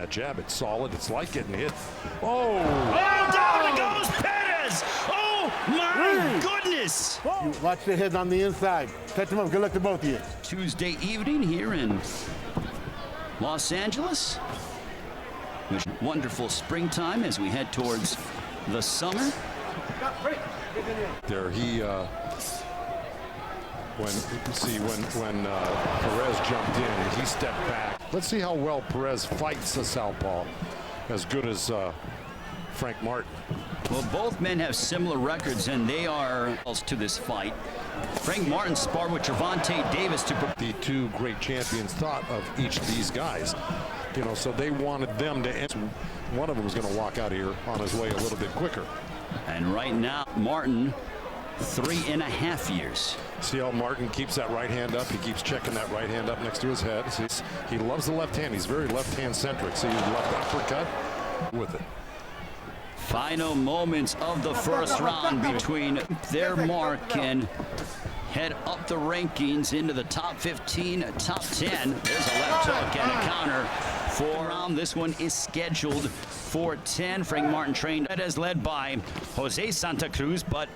that jab. It's solid. It's like getting hit. Oh! Oh, down it goes, Perez! Oh, my goodness! You watch the head on the inside. Catch them up. Good luck to both of you. Tuesday evening here in Los Angeles. Wonderful springtime as we head towards the summer. There he, when Perez jumped in, he stepped back. Let's see how well Perez fights the southpaw, as good as Frank Martin. Well, both men have similar records, and they are to this fight. Frank Martin sparred with Gervonta Davis to the two great champions thought of each of these guys. You know, so they wanted them to end. One of them was going to walk out here on his way a little bit quicker. And right now, Martin, 3.5 years. See how Martin keeps that right hand up? He keeps checking that right hand up next to his head. See, he loves the left hand. He's very left hand centric. See his left uppercut with it. Final moments of the first round between their mark and head up the rankings into the top 15, top 10. There's a left hook and a counter for round. This one is scheduled for 10. Frank Martin trained as led by Jose Santa Cruz, but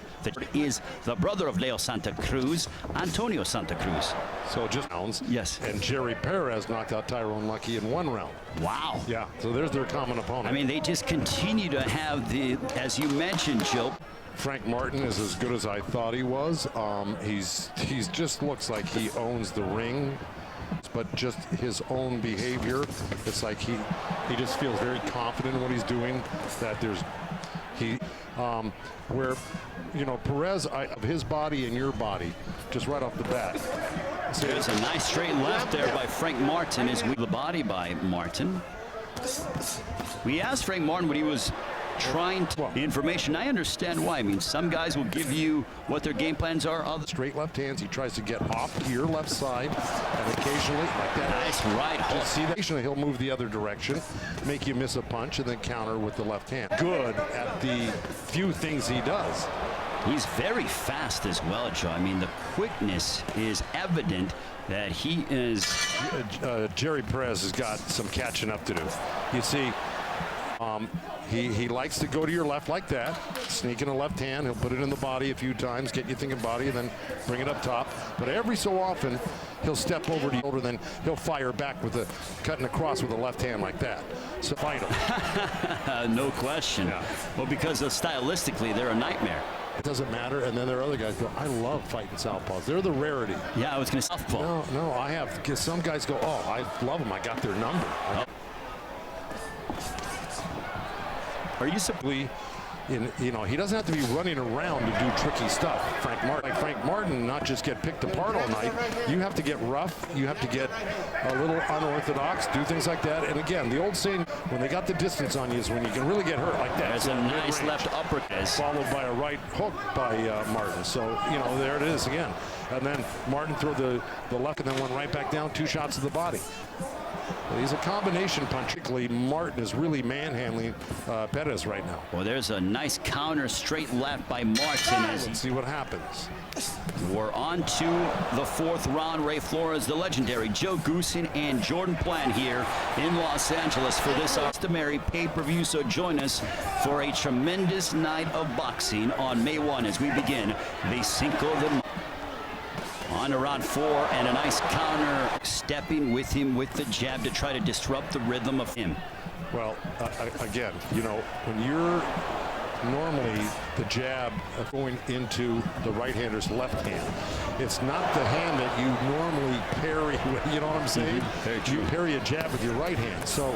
is the brother of Leo Santa Cruz, Antonio Santa Cruz. So just rounds. Yes. And Jerry Perez knocked out Tyrone Lucky in 1 round. Wow. Yeah, so there's their common opponent. I mean, they just continue to have the, as you mentioned, Joe. Frank Martin is as good as I thought he was. He's just looks like he owns the ring, but just his own behavior, it's like he just feels very confident in what he's doing. That there's where, you know, Perez, of his body and your body, just right off the bat. See, there's a nice straight left there by Frank Martin as we the body by Martin. We asked Frank Martin what he was trying to information. I understand why. I mean, some guys will give you what their game plans are. Other straight left hands. He tries to get off to your left side, and occasionally, like that. Nice right hook. See that? Occasionally, he'll move the other direction, make you miss a punch, and then counter with the left hand. Good at the few things he does. He's very fast as well, Joe. I mean, the quickness is evident that he is. Jerry Perez has got some catching up to do. You see, he likes to go to your left like that, sneak in a left hand. He'll put it in the body a few times, get you thinking body, and then bring it up top. But every so often, he'll step over to you, and then he'll fire back with a cutting across with a left hand like that. So fight him. No question. Yeah. Well, because stylistically, they're a nightmare. It doesn't matter, and then there are other guys go, I love fighting southpaws. They're the rarity. Yeah, I was going to southpaw. No, I have, because some guys go, oh, I love them. I got their number. Oh. Are you simply, you know, he doesn't have to be running around to do tricky stuff. Frank Martin, not just get picked apart all night. You have to get rough. You have to get a little unorthodox, do things like that. And again, the old saying, when they got the distance on you is when you can really get hurt like that. There's a nice left uppercut. Followed by a right hook by Martin. So, you know, there it is again. And then Martin threw the left and then went right back down, 2 shots to the body. He's a combination punch. Martin is really manhandling Perez right now. Well, there's a nice counter straight left by Martin. Let's see what happens. We're on to the 4th round. Ray Flores, the legendary Joe Goosen, and Jordan Plant here in Los Angeles for this customary pay-per-view. So join us for a tremendous night of boxing on May 1 as we begin the Cinco de Mayo. On to round 4, and a nice counter, stepping with him with the jab to try to disrupt the rhythm of him. Well, again, you know, when you're normally the jab going into the right-hander's left hand, it's not the hand that you normally parry with, you know what I'm saying? You parry a jab with your right hand. So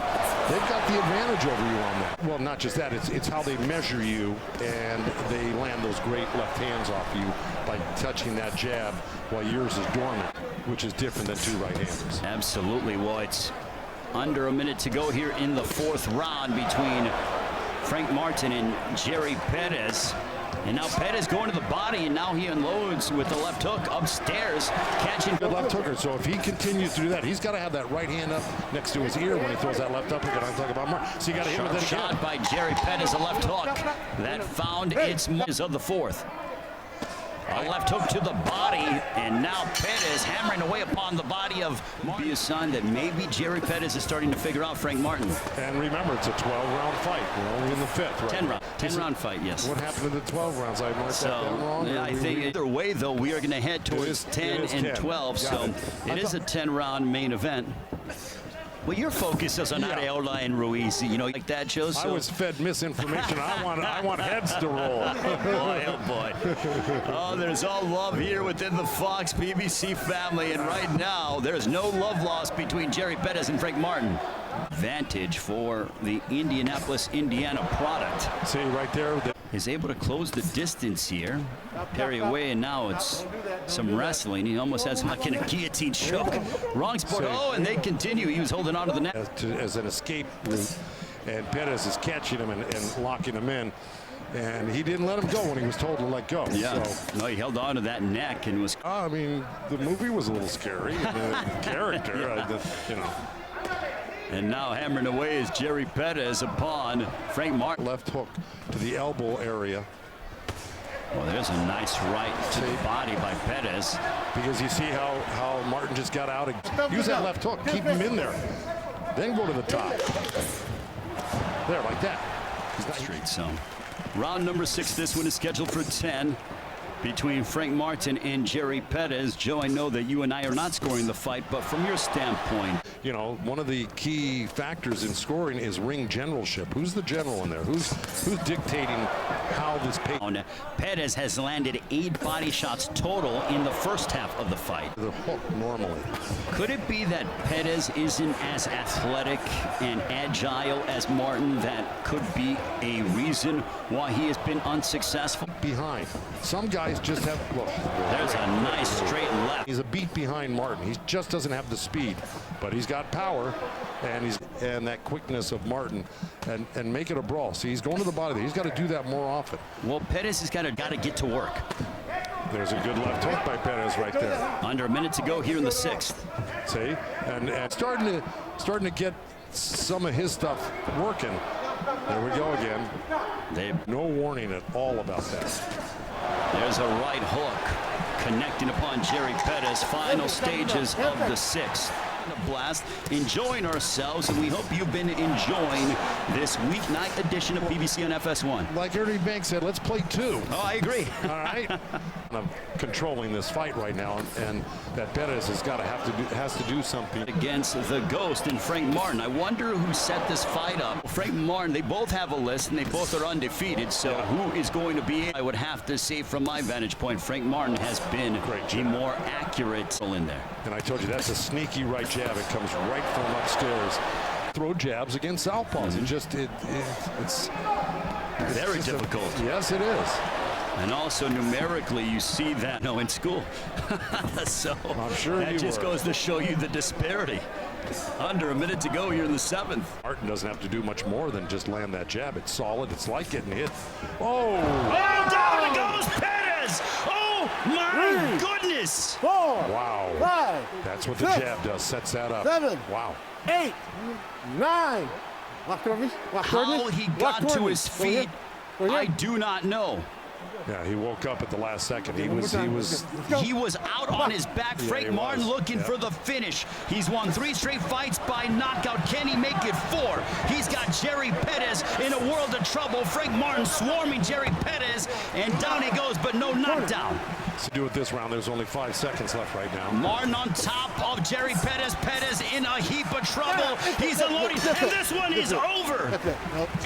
they've got the advantage over you on that. Well, not just that, it's how they measure you, and they land those great left hands off you by touching that jab while yours is dormant, which is different than 2 right-handers. Absolutely. Well, it's under a minute to go here in the 4th round between Frank Martin and Jerry Perez. And now Perez going to the body, and now he unloads with the left hook upstairs, catching good left hooker. So if he continues to do that, he's got to have that right hand up next to his ear when he throws that left uppercut. I'm talking about Martin. So you got to hit with it again. Shot by Jerry Perez, a left hook that found its marks of the 4th. A left hook to the body, and now Perez hammering away upon the body of Martin. Be a sign that maybe Jerry Perez is starting to figure out Frank Martin. And remember, it's a 12-round fight. We're only in the 5th, right? 10-round fight, yes. What happened to the 12 rounds? I marked that down wrong. Yeah, I think either way, though, we are going to head towards 10 and 12, so it is a 10-round main event. Well, your focus is on Auditorium and Ruiz, you know, like that, Joe. So. I was fed misinformation. I want heads to roll. Boy, oh boy. Oh, there's all love here within the Fox PBC family, and right now, there's no love lost between Jerry Perez and Frank Martin. Advantage for the Indianapolis, Indiana product. See, right there. Is able to close the distance here. Parry away, and now it's some wrestling. He almost has like in a guillotine choke. Wrong sport. Oh, and they continue. He was holding on to the net. As an escape route, and Perez is catching him and locking him in. And he didn't let him go when he was told to let go. Yeah. So, no, he held on to that neck and was. I mean, the movie was a little scary. And the character, you know. And now hammering away is Jerry Perez upon Frank Martin. Left hook to the elbow area. Well, there's a nice right to the body by Perez. Because you see how Martin just got out and use that left hook. Keep him in there. Then go to the top. There, like that. Straight zone. Round number 6. This one is scheduled for 10. Between Frank Martin and Jerry Perez. Joe, I know that you and I are not scoring the fight, but from your standpoint. You know, one of the key factors in scoring is ring generalship. Who's the general in there? Who's dictating how this pace? Perez has landed 8 body shots total in the first half of the fight. The hook normally. Could it be that Perez isn't as athletic and agile as Martin? That could be a reason why he has been unsuccessful. Behind. Some guys just have, look. There's a nice straight left. He's a beat behind Martin. He just doesn't have the speed, but he's got power, and that quickness of Martin, and make it a brawl. See, he's going to the body. He's got to do that more often. Well, Perez has got to get to work. There's a good left hook by Perez right there. Under a minute to go here in the 6th. See, and starting to get some of his stuff working. There we go again. No warning at all about that. There's a right hook connecting upon Jerry Perez. Final stages of the 6th. A blast, enjoying ourselves, and we hope you've been enjoying this weeknight edition of PBC on FS1. Like Ernie Banks said, let's play 2. Oh, I agree. All right. I'm controlling this fight right now, and that Perez has to do something against the Ghost and Frank Martin. I wonder who set this fight up. Frank Martin, they both have a list, and they both are undefeated. So who is going to be? I would have to say, from my vantage point, Frank Martin has been a more accurate in there. And I told you that's a sneaky right jab. It comes right from upstairs. Throw jabs against southpaws. It's very difficult. Yes, it is. And also numerically, you see that in school. So I'm sure that just goes to show you the disparity. Under a minute to go here in the 7th. Martin doesn't have to do much more than just land that jab. It's solid. It's like getting hit. Oh! Oh, down it goes Perez! Oh, my goodness! 4, wow. 5. That's what the jab does. Sets that up. 7. Wow. 8, 9. How he got to his feet, I do not know. Yeah, he woke up at the last second. He was out on his back. Frank Martin looking for the finish. He's won 3 straight fights by knockout. Can he make it 4? He's got Jerry Perez in a world of trouble. Frank Martin swarming Jerry Perez, and down he goes, but no knockdown. To do it this round, there's only 5 seconds left right now. Martin on top of Jerry Perez. Perez in a heap of trouble. He's unloading, and this one is over.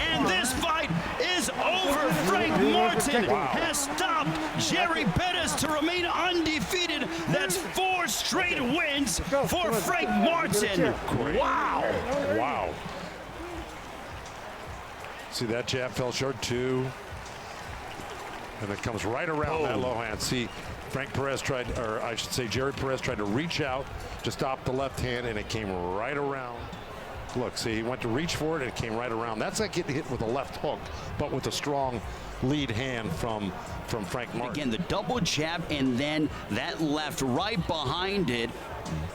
And this fight is over. Frank Martin has stopped Jerry Perez to remain undefeated. That's 4 straight wins for Frank Martin. Wow. Wow. See, that jab fell short, 2. And it comes right around that low hand. See, Frank Perez tried, or I should say Jerry Perez tried to reach out to stop the left hand, and it came right around. Look, see, he went to reach for it, and it came right around. That's like getting hit with a left hook, but with a strong lead hand from Frank Martin. Again, the double jab, and then that left right behind it.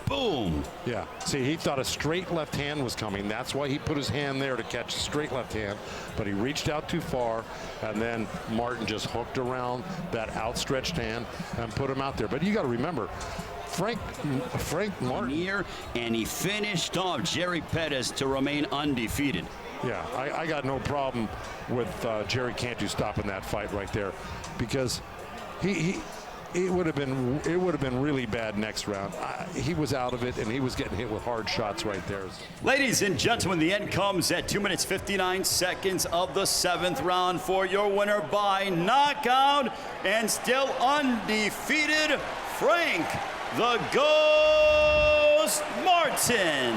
Boom. Yeah. See, he thought a straight left hand was coming. That's why he put his hand there to catch the straight left hand. But he reached out too far, and then Martin just hooked around that outstretched hand and put him out there. But you got to remember, Frank Martin. And he finished off Jerry Perez to remain undefeated. Yeah, I got no problem with Jerry Cantu stopping that fight right there, because it would have been really bad next round. He was out of it, and he was getting hit with hard shots right there. Ladies and gentlemen, the end comes at 2 minutes 59 seconds of the 7th round for your winner by knockout and still undefeated, Frank the Ghost Martin.